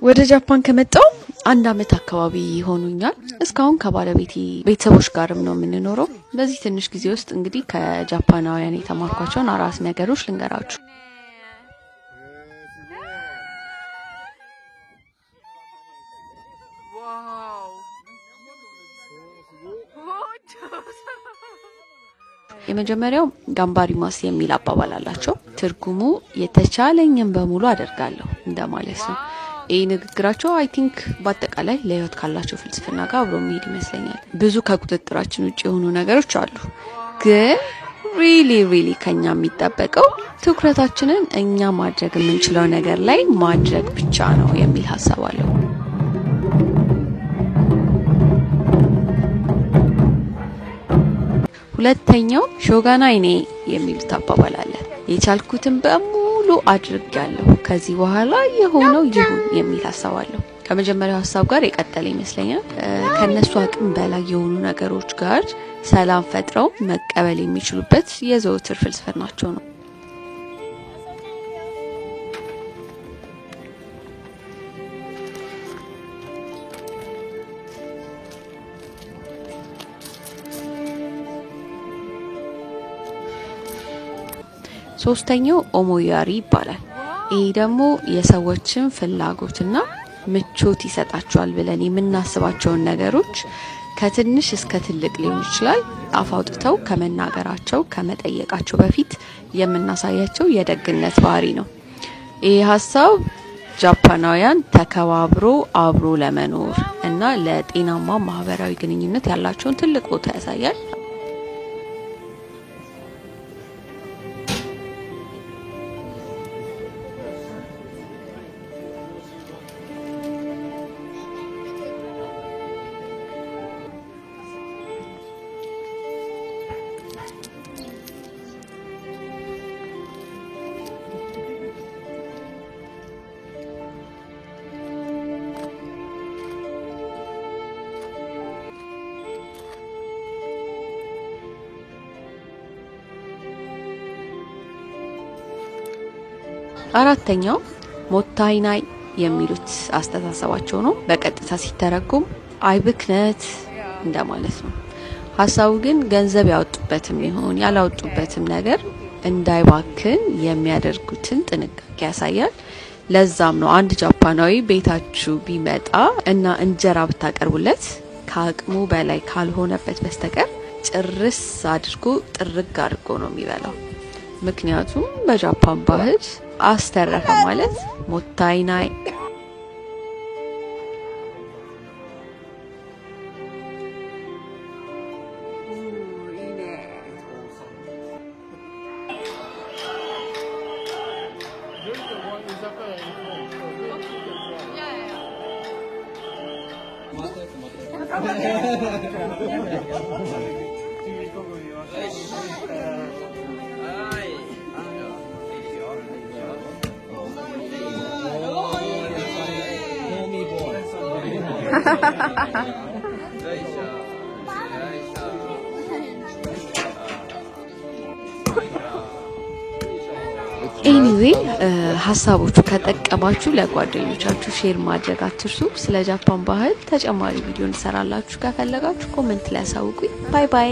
ወደ ጃፓን ከመጣው አንድ አመት አካባቢ ሆኖኛል እስካሁን ከባለቤቴ ቤተሰቦች ጋርም ነው የምንኖረው በዚህ ትንሽ ጊዜ ውስጥ እንግዲህ ከጃፓናውያን የተማርኳቸውን አራት ነገሮች ልንገራችሁ የመጀመሪያው ጋምባሪማስ የሚል አባባል አላቸው ትርጉሙ የተቻለኝን በሙሉ አደርጋለሁ እንደማለት ነው ይሄ ንግግራቸው አይ ቲንክ በአጠቃላይ ለህይወት ካላቸው ፍልስፍና ጋር አብሮ የሚሄድ ይመስለኛል ብዙ ከቁጥጥራችን ውጪ የሆኑ ነገሮች አሉ ግን ሪሊ ከኛ የሚጠበቀው ትኩረታችንን እኛ ማድረግ የምንችለው ነገር ላይ ማድረግ ብቻ ነው የሚል ሐሳብ አለው ሁለተኛው ሾጋናይኔ የሚል አባባል አለ የቻልኩትን በሙሉ አድርጋለሁ ከዚህ በኋላ የሆነው ይሁን የሚል ሐሳብ አለው ከመጀመሪያው ሐሳብ ጋር የቀጠለ ይመስለኛል ከነሱ አቅም በላይ የሆኑ ነገሮች ጋር ሰላም ፈጥረው መቀበል የሚችሉበት የዘውትር ፍልስፍናቸው ነው ሶስተኛው ኦሞያሪ ይባላል ይሄ ደግሞ የሰዎችን ፍላጎትና ምቾት ይሰጣቸዋል ብለን የምናስባቸው ነገሮች ከትንሽ እስከ ትልቅ ሊሆን ይችላል አፋውጥተው ከመናገራቸው ከመጠየቃቸው በፊት የምናሳያቸው የደግነት ባህሪ ነው ይሄ ሐሳብ ጃፓናውያን ተከባብሮ አብሮ ለመኖር እና ለጤናማ ማህበራዊ ግንኙነት ያላቸውን ትልቅ ቦታ ያሳያል አራተኛው ሞታይናይ የሚሉት አስተሳሰባቸው ነው በቀጥታ ሲተረጎም አይብክነት እንደማለት ነው ሐሳቡ ግን ገንዘብ ያወጡበትም ይሁን ያላወጡበትም ነገር እንዳይባክን የሚያደርጉትን ጥንቃቄ ያሳያል ለዛም ነው አንድ ጃፓናዊ ቤታችሁ ቢመጣ እና እንጀራ ብታቀርቡለት ከአቅሙ በላይ ካልሆነበት በስተቀር ጭርስ አድርጎ ጥርግ አድርጎ ነው የሚበላው ምክንያቱም በጃፓን ባህል አስተረፈ ማለት ሞታይናይ Anyway, ሐሳቦቹ ከጠቀማችሁ ለጓደኞቻችሁ ሼር ማድረግ አትርሱ ስለ ጃፓን ባህል ተጨማሪ ቪዲዮ እንሰራላችሁ ከፈለጋችሁ ኮሜንት ላይ አሳውቁኝ ባይ ባይ